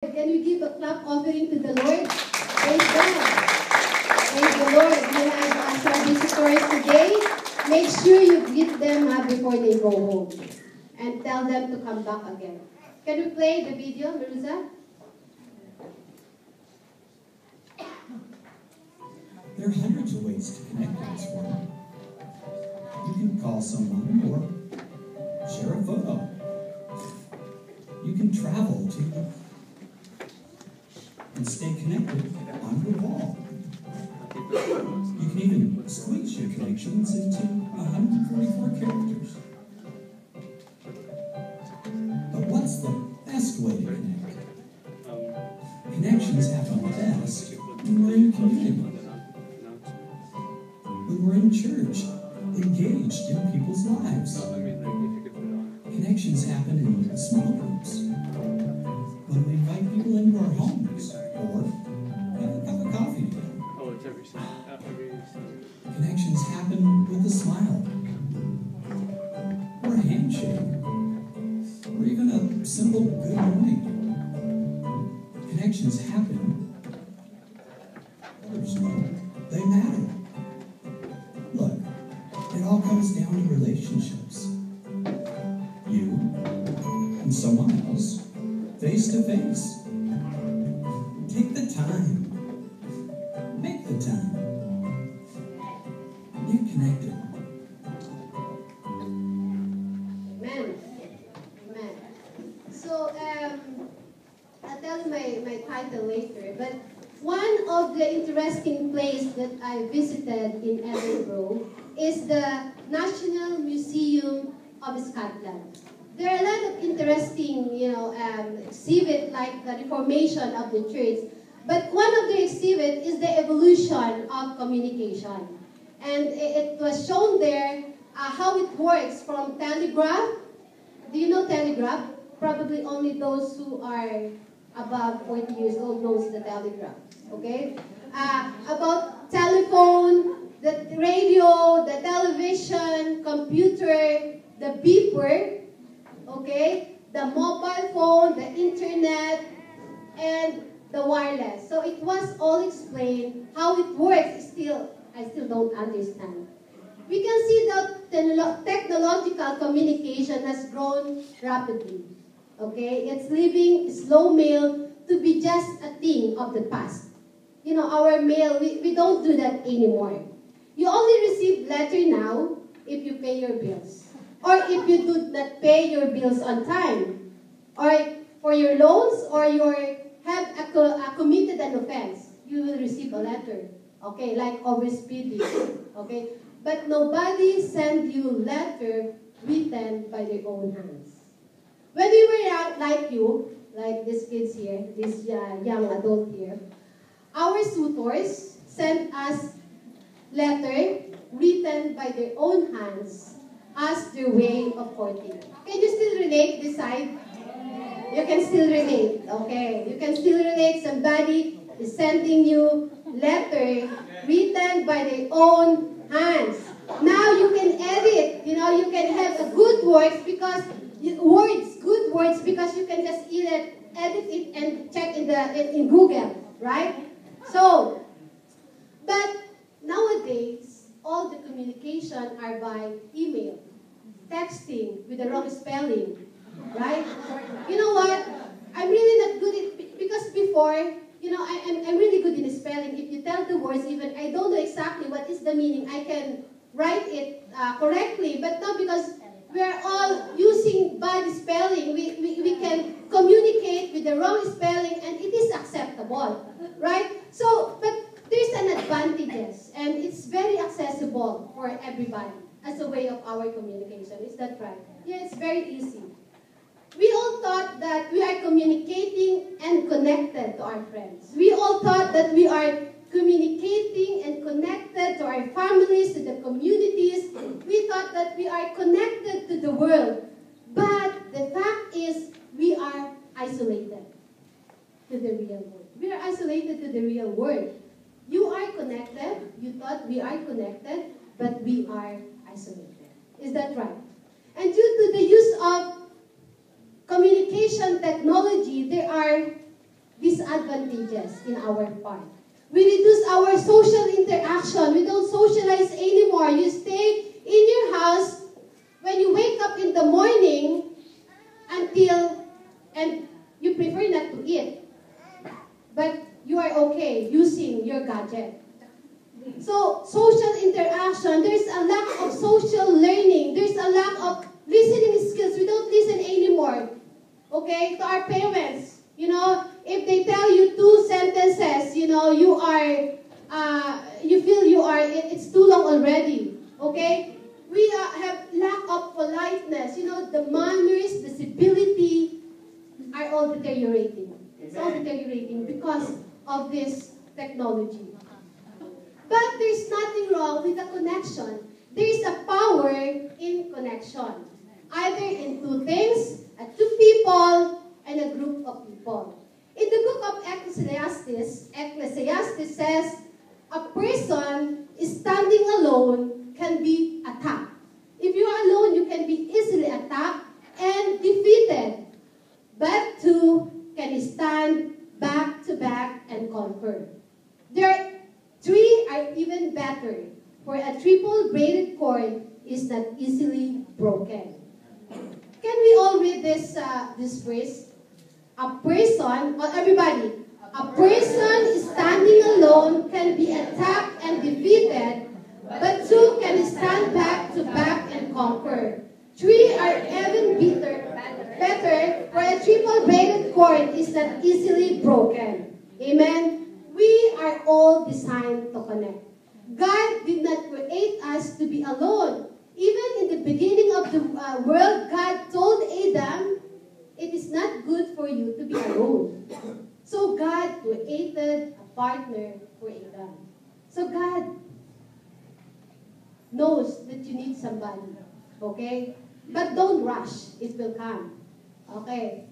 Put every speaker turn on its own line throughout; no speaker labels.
Can we give a clap offering to the Lord? Praise God. Praise the Lord. We have some visitors today. Make sure you greet them before they go home. And tell them to come back again. Can we play the video, Maruza?
There are hundreds of ways to connect in this world. You can call someone or share a photo. You can travel to and stay connected on your wall. You can even squeeze your connections into 144 characters. But what's the best way to connect? Connections happen best when we're in community. When we're in church, engaged in people's lives. Connections happen in small groups. When we invite people into our homes, or have a cup of coffee together.
Oh, it's every
Connections happen with a smile, or a handshake, or even a simple good morning. Connections happen. Others know they matter. Look, it all comes down to relationships. You and someone else, face to face. Take the time. Make the time. Get connected.
Amen. Amen. So, I'll tell you my title later, but one of the interesting places that I visited in Edinburgh is the National Museum of Scotland. There are a lot of interesting, exhibits like the reformation of the church. But one of the exhibits is the evolution of communication. And it was shown there how it works from telegraph. Do you know telegraph? Probably only those who are above 40 years old knows the telegraph. Okay? About telephone, the radio, the television, computer, the beeper, okay, the mobile phone, the internet, and the wireless. So it was all explained. How it works I still don't understand. We can see that technological communication has grown rapidly. Okay, it's leaving slow mail to be just a thing of the past. You know, our mail, we don't do that anymore. You only receive letter now if you pay your bills. Or if you do not pay your bills on time, or for your loans, or you have committed an offense, you will receive a letter, okay, like overspeeding, okay? But nobody sent you letter written by their own hands. When we were young, like you, like these kids here, this young adult here, our tutors sent us letter written by their own hands as their way of courting. Can you still relate this side? You can still relate, okay? You can still relate. Somebody is sending you letter written by their own hands. Now you can edit, you can have a good words because you can just edit it and check in Google, right? So, but nowadays, all the communication are by email, texting with the wrong spelling, right? You know what? I'm really not good at, because before, I'm really good in spelling. If you tell the words, even I don't know exactly what is the meaning, I can write it correctly. But now, because we are all using bad spelling, we can communicate with the wrong spelling, and it is acceptable, right? So, but there's an advantages, and it's very accessible for everybody as a way of our communication. Is that right? Yeah, it's very easy. We all thought that we are communicating and connected to our friends. We all thought that we are communicating and connected to our families, to the communities. We thought that we are connected to the world. But the fact is, we are isolated to the real world. We are isolated to the real world. You are connected. You thought we are connected, but we are isolated. Is that right? And due to the use of communication technology, there are disadvantages in our part. We reduce our social interaction. We don't socialize anymore. You stay in your house when you wake up in the morning and you prefer not to eat. But you are okay using your gadget. So, social interaction, there's a lack of social learning. There's a lack of listening skills. We don't listen anymore. Okay? To our parents, if they tell you 2 sentences, you feel it's too long already. Okay? We have lack of politeness. The manners, the civility are all deteriorating. It's all deteriorating because of this technology. But there's nothing wrong with a connection. There is a power in connection. Either in 2 things, 2 people, and a group of people. In the book of Ecclesiastes says, a person standing alone can be attacked. If you are alone, you can be easily attacked and defeated. But 2 can stand back to back and conquer. 3 are even better, for a triple-braided cord is not easily broken. Can we all read this phrase? A person, everybody, a person standing alone can be attacked and defeated, but 2 can stand back to back and conquer. 3 are even better, for a triple-braided cord is not easily broken. Amen? We are all designed to connect. God did not create us to be alone. Even in the beginning of the world, God told Adam, it is not good for you to be alone. So God created a partner for Adam. So God knows that you need somebody. Okay? But don't rush. It will come. Okay?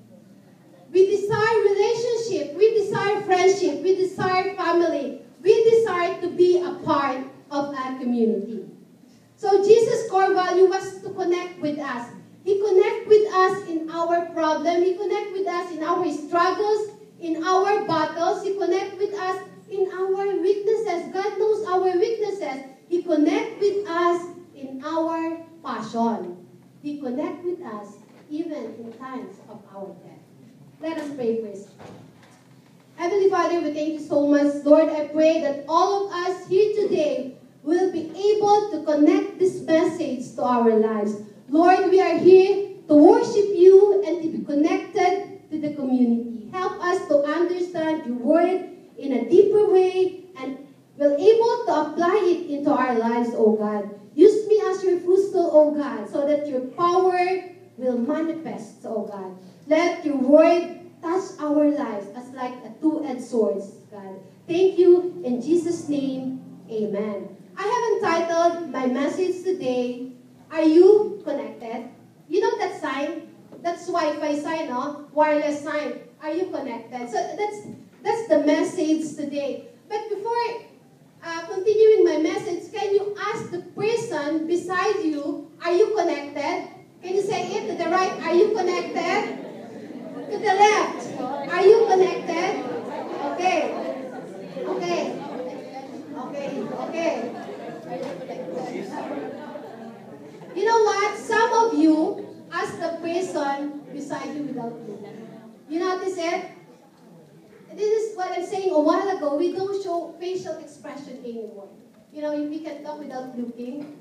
We desire relationship. We desire friendship. We desire family. We desire to be a part of a community. So Jesus' core value was to connect with us. He connects with us in our problem. He connects with us in our struggles, in our battles. He connects with us in our weaknesses. God knows our weaknesses. He connects with us in our passion. He connects with us even in times of our death. Let us pray first. Heavenly Father, we thank you so much. Lord, I pray that all of us here today will be able to connect this message to our lives. Lord, we are here to worship you and to be connected to the community. Help us to understand your word in a deeper way and will able to apply it into our lives, O God. Use me as your footstool, O God, so that your power will manifest, O God. Let your word touch our lives as like a 2-edged sword, God. Thank you. In Jesus' name, amen. I have entitled my message today, Are You Connected? You know that sign? That's Wi-Fi sign, no? Wireless sign. Are you connected? So that's the message today. But before continuing my message, can you ask the person beside you, are you connected? Can you say it to the right? Are you connected? To the left. Are you connected? Okay. Okay. Okay. Okay. You know what? Some of you ask the person beside you without looking. You notice it? This is what I'm saying a while ago. We don't show facial expression anymore. We can talk without looking.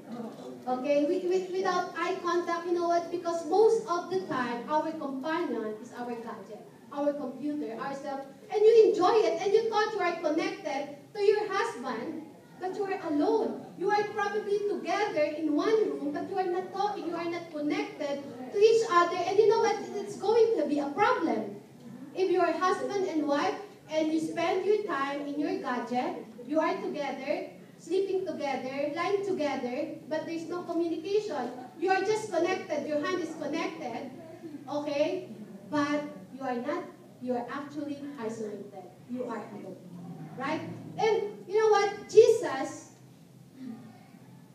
Okay? Without eye contact. You know what? Because most of the time, our companion is our gadget, our computer, ourselves. And you enjoy it. And you thought you are connected to your husband, but you are alone. You are probably together in one room, but you are not talking. You are not connected to each other. And you know what? It's going to be a problem. If you are husband and wife, and you spend your time in your gadget, you are together, sleeping together, lying together, but there's no communication. You are just connected. Your hand is connected, okay? But you are not. You are actually isolated. You are alone, right? And you know what? Jesus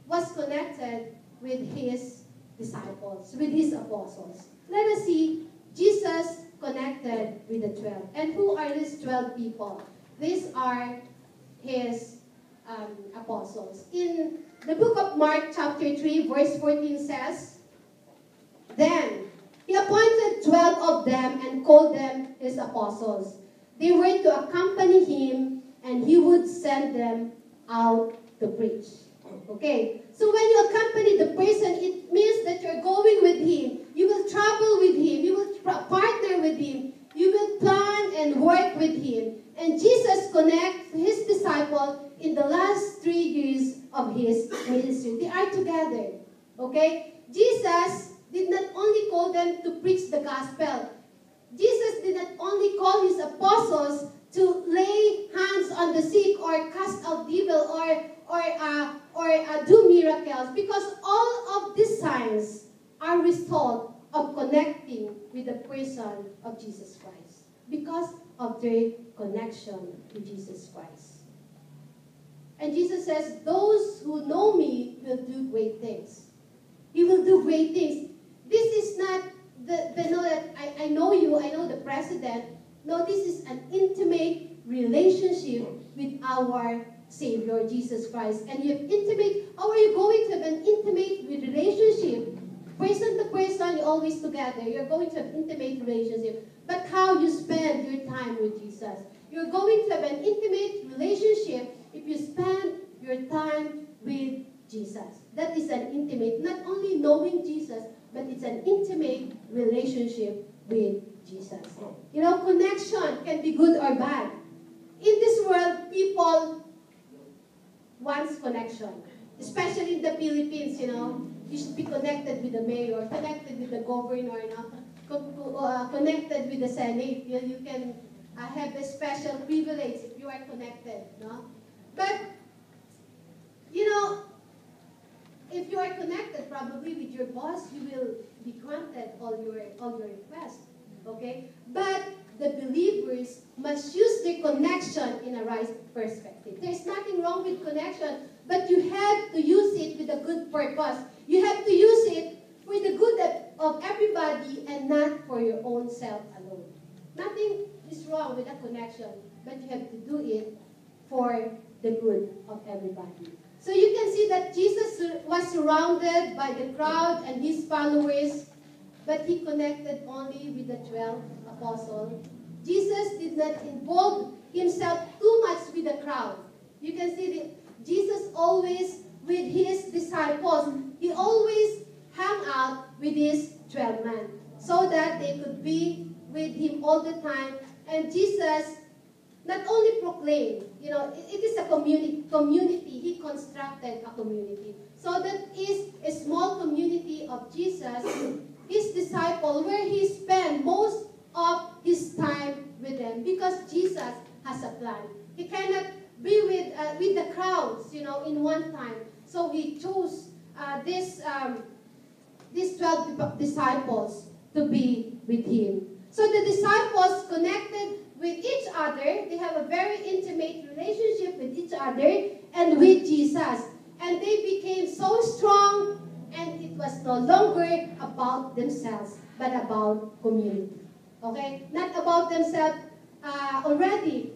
was connected with his disciples, with his apostles. Let us see Jesus connected with the 12. And who are these 12 people? These are his apostles. In the book of Mark chapter 3 verse 14 says, "Then he appointed 12 of them and called them his apostles. They were to accompany him, and he would send them out to preach." Okay, so when you accompany the person, it means that you're going with him. You will travel with him. You will partner with him. You will plan and work with him. And Jesus connects his disciples in the last 3 years of his ministry. They are together. Okay? Jesus did not only call them to preach the gospel. Jesus did not only call his apostles to lay hands on the sick or cast out devil or do miracles, because all of these signs are result of connecting with the person of Jesus Christ, because of their connection with Jesus Christ. And Jesus says, "Those who know me will do great things." He will do great things. This is not the know that I know you, I know the president. No, this is an intimate relationship with our Savior, Jesus Christ. And you have intimate, how are you going to have an intimate relationship? Person to person, you're always together. You're going to have intimate relationship. But how you spend your time with Jesus. You're going to have an intimate relationship if you spend your time with Jesus. That is an intimate, not only knowing Jesus, but it's an intimate relationship with Jesus. You know, connection can be good or bad. In this world, people want connection. Especially in the Philippines, you know. You should be connected with the mayor, connected with the governor, you know, connected with the Senate. You can have a special privilege if you are connected. No? But, you know, if you are connected probably with your boss, you will be granted all your requests. Okay? But the believers must use their connection in a right perspective. There's nothing wrong with connection, but you have to use it with a good purpose. You have to use it for the good of everybody and not for your own self alone. Nothing is wrong with a connection, but you have to do it for the good of everybody. So you can see that Jesus was surrounded by the crowd and his followers, but he connected only with the 12 apostles. Jesus did not involve himself too much with the crowd. You can see that Jesus always with his disciples. He always hung out with his 12 men so that they could be with him all the time. And Jesus not only proclaimed, you know, it is a community. He constructed a community. So that is a small community of Jesus, his disciple, where he spent most of his time with them, because Jesus has a plan. He cannot be with the crowds, you know, in one time. So he chose these 12 disciples to be with him. So the disciples connected with each other. They have a very intimate relationship with each other and with Jesus. And they became so strong, and it was no longer about themselves, but about community. Okay? Not about themselves already.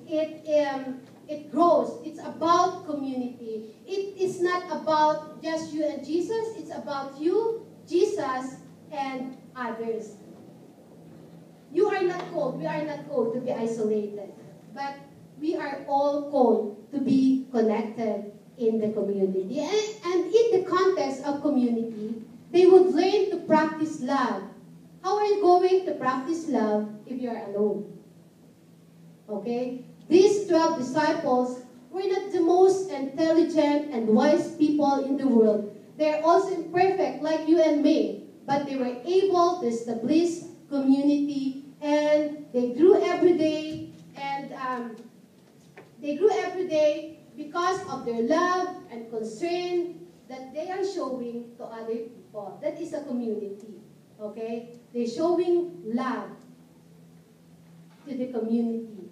It grows. It's about community. It is not about just you and Jesus. It's about you, Jesus, and others. You are not called, we are not called to be isolated, but we are all called to be connected in the community. And in the context of community, they would learn to practice love. How are you going to practice love if you are alone? Okay? These 12 disciples were not the most intelligent and wise people in the world. They are also imperfect like you and me, but they were able to establish community, and they grew every day, and because of their love and concern that they are showing to other people. That is a community, okay? They're showing love to the community.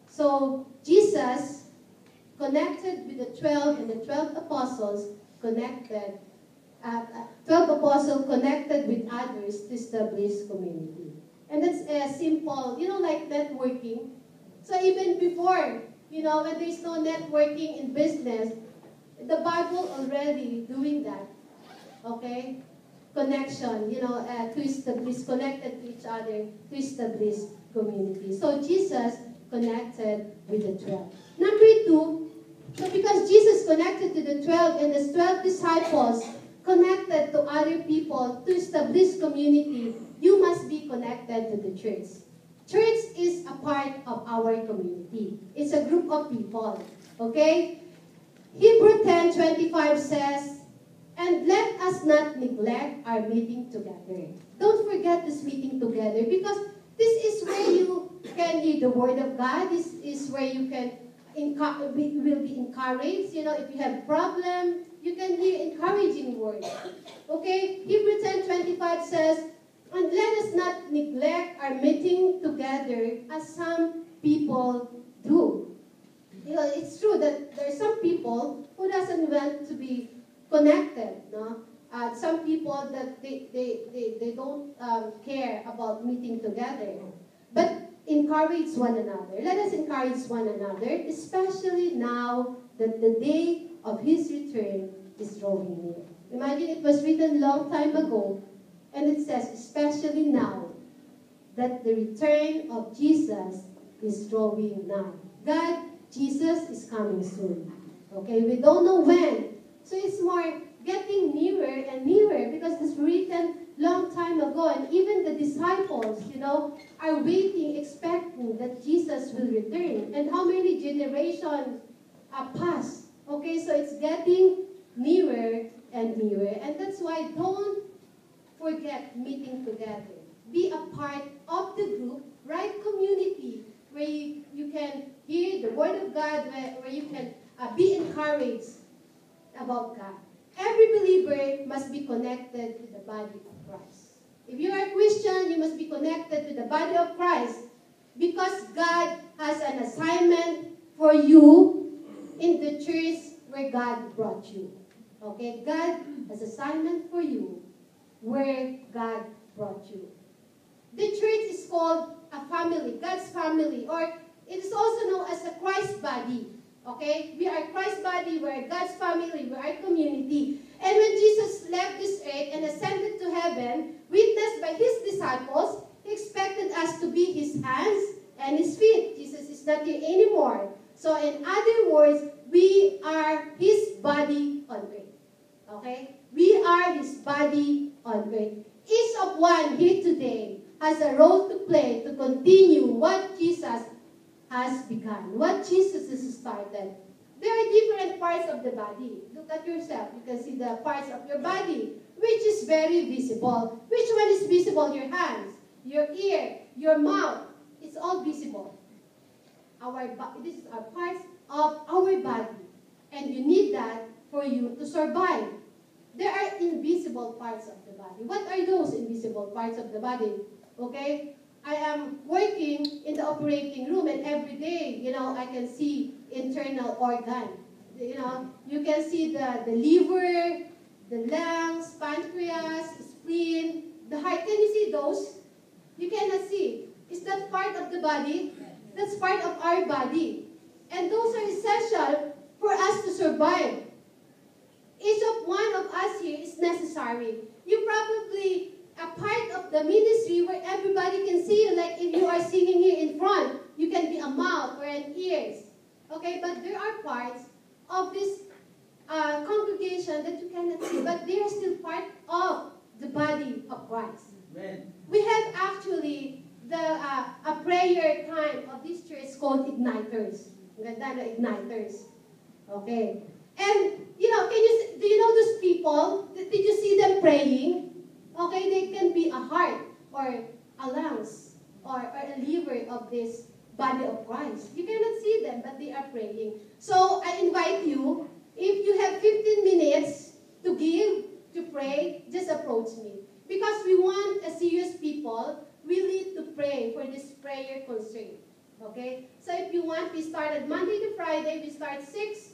So Jesus connected with the 12, and the 12 apostles connected 12 apostles connected with others to establish community. And that's simple, like networking. So even before, when there's no networking in business, the Bible already doing that. Okay? Connection, to establish, connected to each other, to establish community. So Jesus connected with the 12. Number 2, so because Jesus connected to the 12 and the 12 disciples connected to other people to establish community, you must be connected to the church. Church is a part of our community. It's a group of people. Okay? Hebrew 10:25 says, and let us not neglect our meeting together. Don't forget this meeting together, because this is where you can hear the word of God. This is where you can will be encouraged. If you have problem, you can hear encouraging words. Okay? Hebrew 10:25 says, and let us not neglect our meeting together as some people do. It's true that there are some people who doesn't want to be connected. No? Some people that they don't care about meeting together. But encourage one another. Let us encourage one another, especially now that the day of His return is drawing near. Imagine it was written long time ago, and it says, especially now that the return of Jesus is drawing nigh. Jesus is coming soon. Okay, we don't know when. So it's more getting nearer and nearer, because it's written long time ago, and even the disciples, are waiting, expecting that Jesus will return. And how many generations passed? Okay, so it's getting nearer and nearer. And that's why don't forget meeting together. Be a part of the group, right? Community, where you can hear the word of God, where you can be encouraged about God. Every believer must be connected to the body of Christ. If you are a Christian, you must be connected to the body of Christ, because God has an assignment for you in the church where God brought you. Okay? God has assignment for you where God brought you. The church is called a family, God's family, or it is also known as the Christ body. Okay? We are Christ's body, we are God's family, we are community. And when Jesus left this earth and ascended to heaven, witnessed by His disciples, He expected us to be His hands and His feet. Jesus is not here anymore. So in other words, we are His body on earth. Okay? We are His body on earth. Each of one here today has a role to play to continue what Jesus has begun, what Jesus has started. There are different parts of the body. Look at yourself. You can see the parts of your body, which is very visible. Which one is visible? Your hands, your ear, your mouth. It's all visible. This is our parts of our body. And you need that for you to survive. There are invisible parts of the body. What are those invisible parts of the body? Okay? I am working in the operating room, and every day, I can see internal organ. You can see the liver, the lungs, pancreas, spleen, the heart. Can you see those? You cannot see. Is that part of the body? That's part of our body. And those are essential for us to survive. Each of one of us here is necessary. You probably a part of the ministry where everybody can see you. Like if you are singing here in front, you can be a mouth or an ears. Okay, but there are parts of this congregation that you cannot see, but they are still part of the body of Christ. Amen. We have actually a prayer time of this church called Igniters. Igniters. Okay. And, do you know those people? Did you see them praying? Okay, they can be a heart or a lungs or a liver of this body of Christ. You cannot see them, but they are praying. So I invite you, if you have 15 minutes to give, to pray, just approach me. Because we want a serious people really to pray for this prayer concern. Okay? So if you want, we start at Monday to Friday. We start 6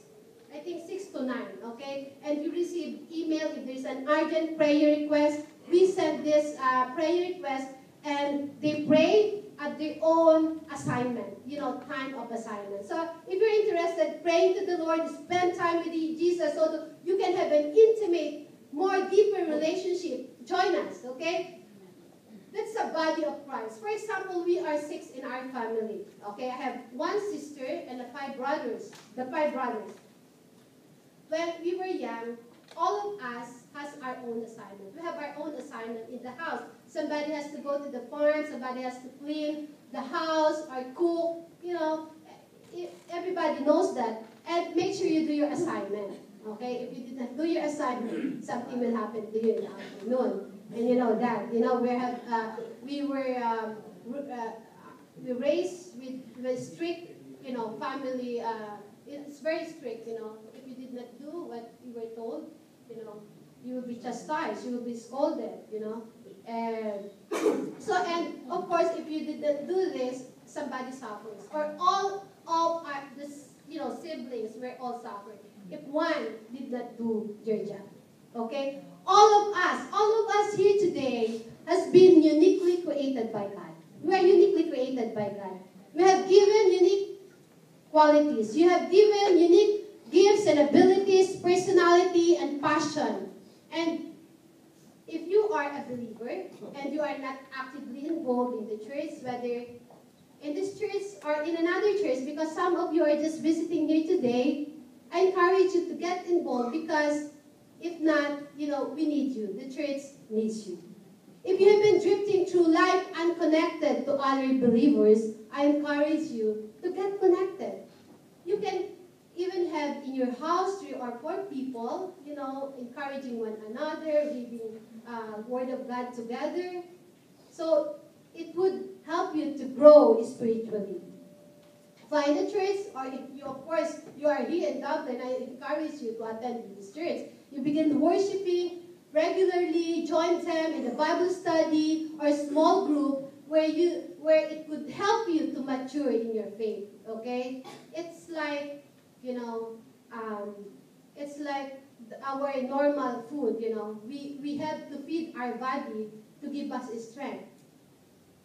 to 9. Okay? And you receive email if there's an urgent prayer request. We send this prayer request, and they pray at their own assignment, time of assignment. So if you're interested, pray to the Lord, spend time with Jesus so that you can have an intimate, more deeper relationship. Join us, okay? That's the body of Christ. For example, we are 6 in our family. Okay, I have 1 sister and 5 brothers. The 5 brothers. When we were young, all of us has our own assignment. We have our own assignment in the house. Somebody has to go to the farm. Somebody has to clean the house or cook. Everybody knows that. And make sure you do your assignment. Okay, if you did not do your assignment, something will happen to you in the afternoon. And you know that. We raised with strict, family. It's very strict. If you did not do what you were told, you will be chastised. You will be scolded. And and of course, if you did not do this, somebody suffers. Or all of our siblings were all suffering. If one did not do your job, okay? All of us here today has been uniquely created by God. We are uniquely created by God. We have given unique qualities. You have given unique gifts and abilities, personality, and passion. And if you are a believer and you are not actively involved in the church, whether in this church or in another church, because some of you are just visiting here today, I encourage you to get involved because if not, we need you. The church needs you. If you have been drifting through life unconnected to other believers, I encourage you to get connected. You can even have in your house 3 or 4 people, encouraging one another, reading Word of God together. So it would help you to grow spiritually. Find a church, or if you, of course, you are here in Dublin, I encourage you to attend this church. You begin worshiping regularly, join them in a Bible study or a small group where it would help you to mature in your faith. Okay, it's like it's like our normal food. We have to feed our body to give us strength.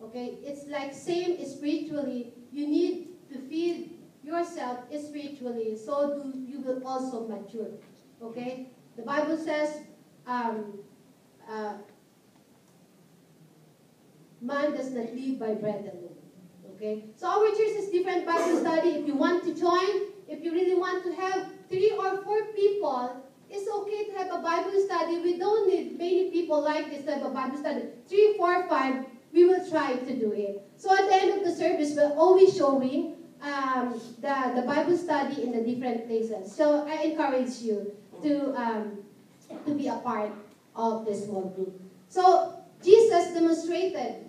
Okay, it's like same spiritually. You need to feed yourself spiritually, so you will also mature. Okay, the Bible says man does not live by bread alone. Okay, so our church is different Bible study. If you want to join, if you really want to have 3 or 4 people, it's okay to have a Bible study. We don't need many people like this to have a Bible study. 3, 4, 5. We will try to do it. So at the end of the service, we're always showing the Bible study in the different places. So I encourage you to be a part of this small group. So Jesus demonstrated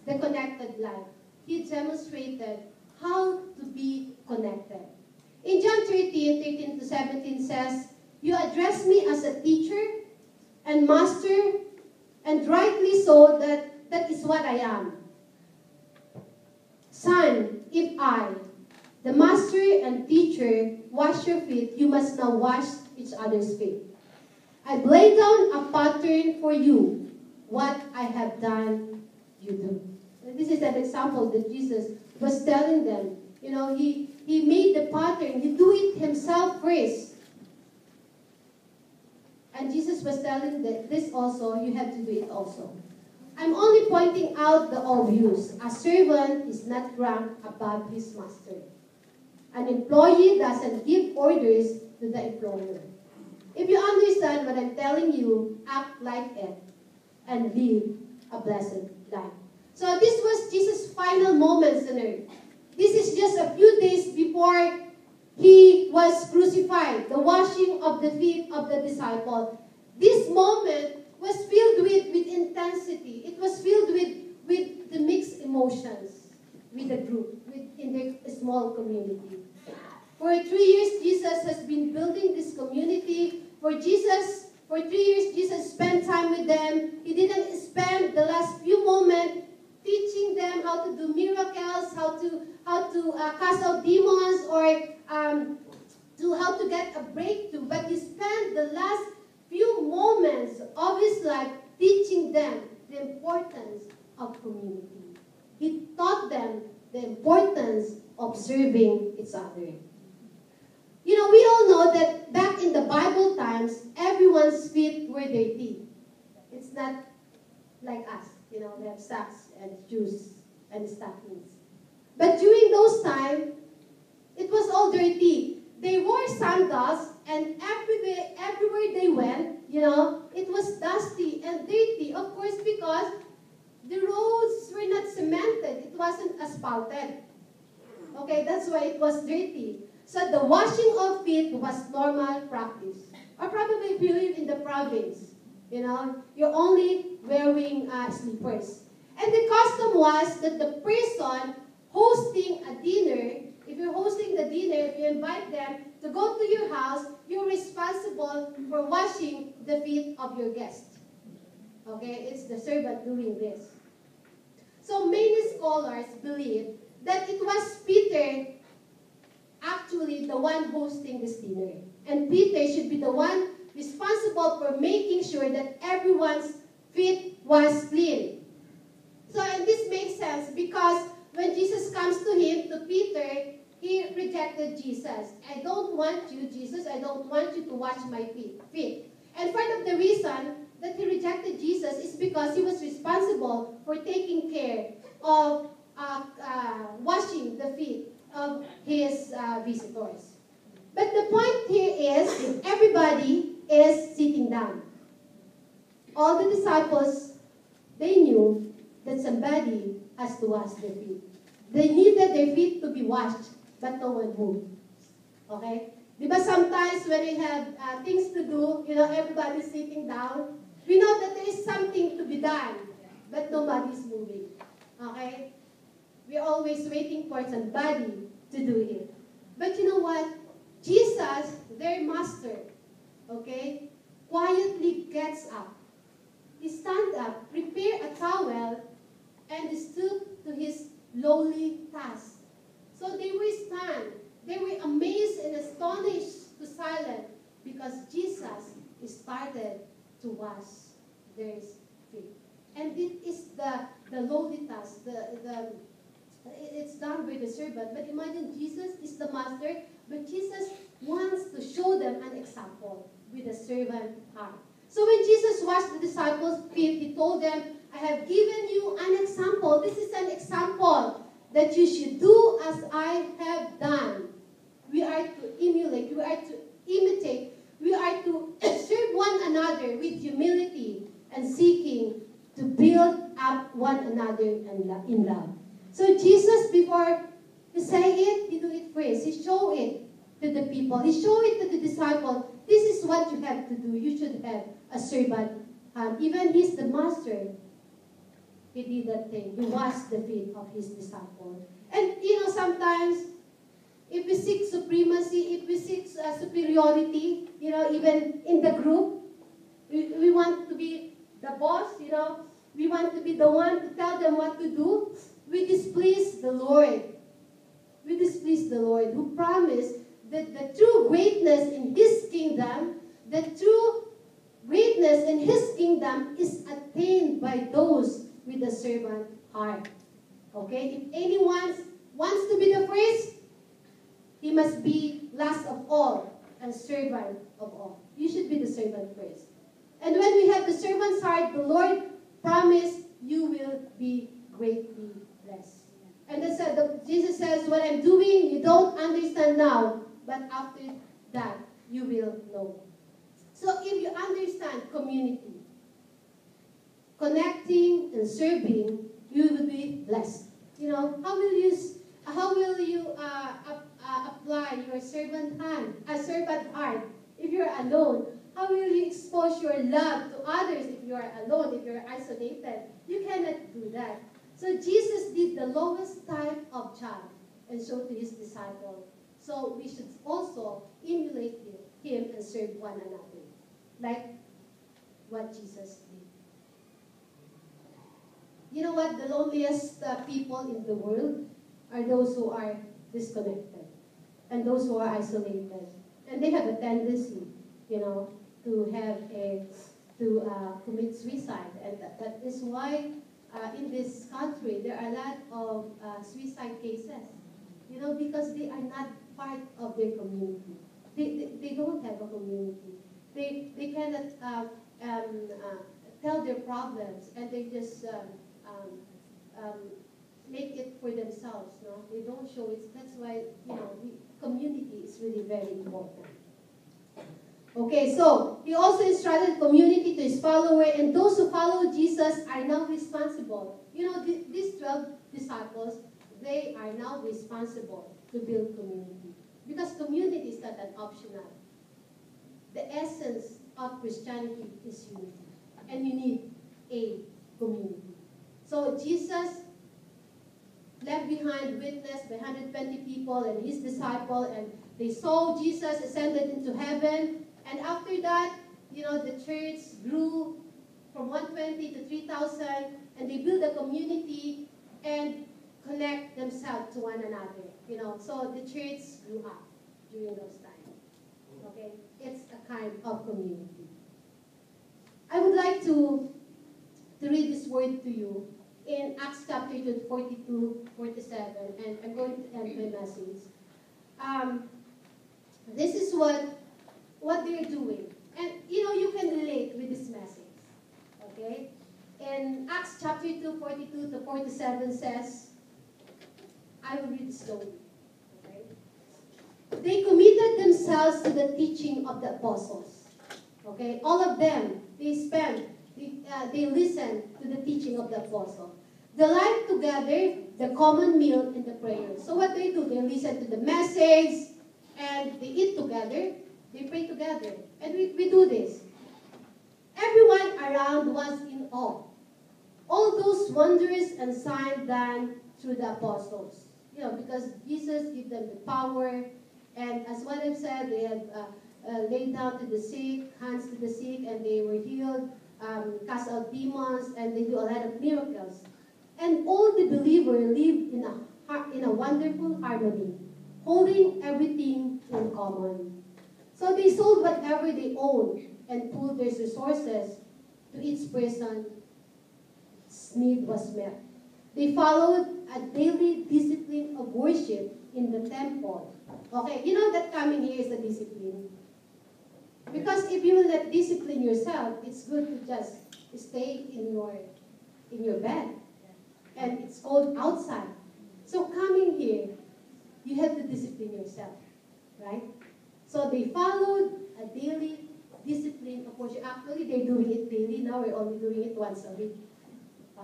the connected life. He demonstrated how to be connected. In John 13 to 17 says, "You address me as a teacher and master, and rightly so, that is what I am. Son, if I, the master and teacher, wash your feet, you must now wash each other's feet. I lay down a pattern for you. What I have done, you do." This is an example that Jesus was telling them. He made the pattern. He do it himself first. And Jesus was telling that this also, you have to do it also. I'm only pointing out the obvious. A servant is not ranked above his master. An employee doesn't give orders to the employer. If you understand what I'm telling you, act like it and live a blessed life. So this was Jesus' final moments on earth. This is just a few days before he was crucified, the washing of the feet of the disciple. This moment was filled with intensity. It was filled with the mixed emotions with the group, in the small community. For 3 years, Jesus has been building this community. For 3 years, Jesus spent time with them. He didn't spend the last few moments teaching them how to do miracles, how to cast out demons, or how to get a breakthrough. But he spent the last few moments of his life teaching them the importance of community. He taught them the importance of serving each other. You know, we all know that back in the Bible times, everyone's feet were dirty. It's not like us, you know, we have socks and shoes and stockings. But during those times, it was all dirty. They wore sandals, and everywhere they went, you know, it was dusty and dirty. Of course, because the roads were not cemented. It wasn't asphalted. Okay, that's why it was dirty. So the washing of feet was normal practice. Or probably if you live in the province, you know, you're only wearing slippers. And the custom was that the person hosting a dinner, if you're hosting the dinner, if you invite them to go to your house, you're responsible for washing the feet of your guest. Okay, it's the servant doing this. So many scholars believe that it was Peter actually the one hosting this dinner. And Peter should be the one responsible for making sure that everyone's feet was clean. So, and this makes sense because when Jesus comes to him, to Peter, he rejected Jesus. I don't want you, Jesus, I don't want you to wash my feet. And part of the reason that he rejected Jesus is because he was responsible for taking care of washing the feet of his visitors. But the point here is everybody is sitting down. All the disciples, they knew that somebody has to wash their feet. They needed their feet to be washed, but no one moved. Okay? Because sometimes when we have things to do, you know, everybody's sitting down. We know that there is something to be done, but nobody's moving. Okay? We're always waiting for somebody to do it. But you know what? Jesus, their master, okay, quietly gets up. He stands up, prepared a towel, and stooped to his lowly task. So they were stunned. They were amazed and astonished to silence because Jesus started to wash their feet. And it is the lowly task. It's done by the servant. But imagine Jesus is the master, but Jesus wants to show them an example with a servant heart. So when Jesus washed the disciples' feet, he told them, I have given you an example. This is an example that you should do as I have done. We are to emulate, we are to imitate, we are to serve one another with humility and seeking to build up one another in love. So Jesus, before he say it, he do it first. He show it to the people. He show it to the disciples. This is what you have to do. You should have a servant. Even he's the master. He did that thing. He washed the feet of his disciples. And you know, sometimes if we seek supremacy, if we seek superiority, you know, even in the group, we want to be the boss, you know, we want to be the one to tell them what to do. We displease the Lord. We displease the Lord who promised that the true greatness in his kingdom, the true greatness in his kingdom is attained by those with a servant heart. Okay? If anyone wants to be the first, he must be last of all and servant of all. You should be the servant first. And when we have the servant's heart, the Lord promised you will be greatly blessed. And that's Jesus says, what I'm doing, you don't understand now, but after that, you will know. So if you understand community, connecting and serving, you will be blessed. You know, how will you apply your servant heart if you're alone? How will you expose your love to others if you are alone, if you're isolated? You cannot do that. So Jesus did the lowest type of job and showed to his disciples. So we should also emulate him and serve one another, like what Jesus did. You know what? The loneliest people in the world are those who are disconnected and those who are isolated. And they have a tendency, you know, to commit suicide. And that is why in this country, there are a lot of suicide cases, you know, because they are not part of their community. They don't have a community. They cannot tell their problems, and they just make it for themselves. No, they don't show it. That's why, you know, the community is really very important. Okay, so he also instructed community to his follower, and those who follow Jesus are now responsible. You know, these 12 disciples, they are now responsible to build community, because community is not an optional. The essence of Christianity is unity, and you need a community. So Jesus left behind witness by 120 people and his disciple, and they saw Jesus ascended into heaven. And after that, you know, the church grew from 120 to 3,000, and they built a community and connect themselves to one another. You know, so the church grew up during those times. Okay, it's a kind of community. I would like to read this word to you in Acts chapter 42, 47, and I'm going to end my message. This is what they're doing. And, you know, you can relate with this message. Okay? In Acts chapter 2, 42 to 47 says, I will read slowly. Okay? They committed themselves to the teaching of the apostles. Okay? All of them, they listened to the teaching of the apostle. The life together, the common meal, and the prayer. So what they do, they listen to the message, and they eat together, they pray together. And we do this. Everyone around was in awe. All those wonders and signs done through the apostles. You know, because Jesus gave them the power. And as what I've said, they have laid down to the sick, hands to the sick, and they were healed, cast out demons, and they do a lot of miracles. And all the believers lived in a wonderful harmony, holding everything in common. So they sold whatever they owned and pooled their resources to each person's need was met. They followed a daily discipline of worship in the temple. Okay, you know that coming here is a discipline. Because if you will not discipline yourself, it's good to just stay in your bed. And it's cold outside. So coming here, you have to discipline yourself, right? So they followed a daily discipline of worship. Actually, they're doing it daily. Now we're only doing it once a week.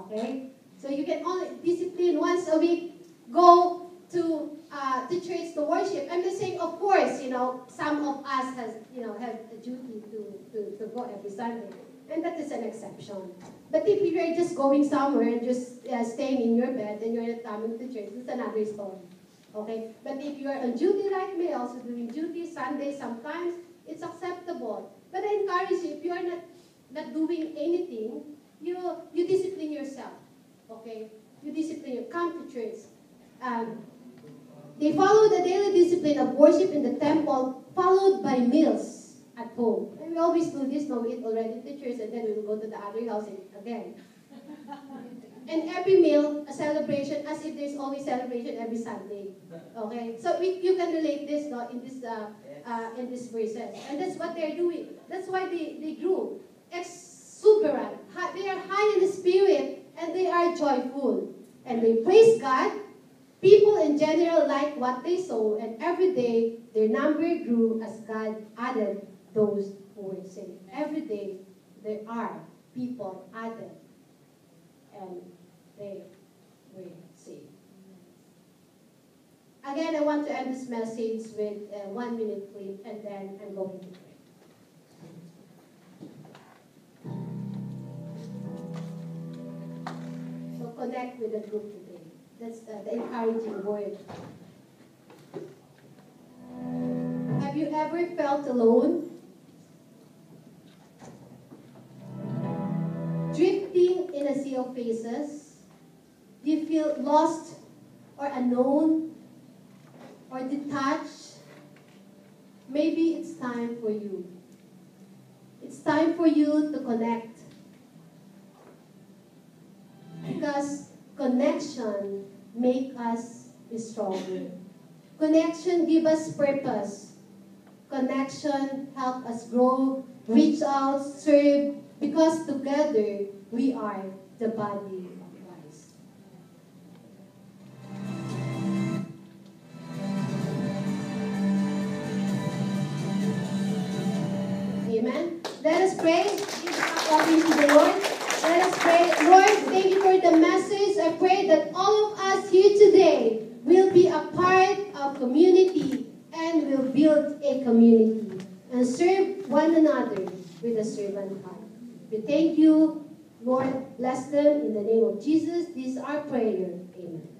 Okay? So you can only discipline once a week, go to church to worship. I'm just saying, of course, you know, some of us have a duty to go every Sunday. And that is an exception. But if you are just going somewhere and just staying in your bed and you're not coming to church, it's another story. Okay? But if you are on duty like me, also doing duty Sunday sometimes, it's acceptable. But I encourage you, if you are not doing anything, you discipline yourself. Okay? You discipline, you come to church. They follow the daily discipline of worship in the temple, followed by meals at home. And we always do this, no, we eat already in the church, and then we will go to the other house again. And every meal, a celebration, as if there's always celebration every Sunday. Okay? So you can relate this, no, in this verses. And that's what they're doing. That's why they grew. Exuberant. They are high in the spirit, and they are joyful. And they praise God. People in general like what they saw, and every day their number grew as God added those who were saved. Every day there are people added, and they were saved. Again, I want to end this message with a 1-minute clip, and then I'm going to pray. So connect with the group today. That's the encouraging word. Have you ever felt alone? Drifting in a sea of faces? Do you feel lost or unknown or detached? Maybe it's time for you. It's time for you to connect. Because connection make us stronger. Connection give us purpose. Connection help us grow, reach out, serve, because together we are the body of Christ. Amen. Let us pray. Give our offering to the Lord. Let us pray. Lord, thank you for the message. I pray that all of us here today will be a part of community and will build a community and serve one another with a servant heart. We thank you, Lord. Bless them in the name of Jesus. This is our prayer. Amen.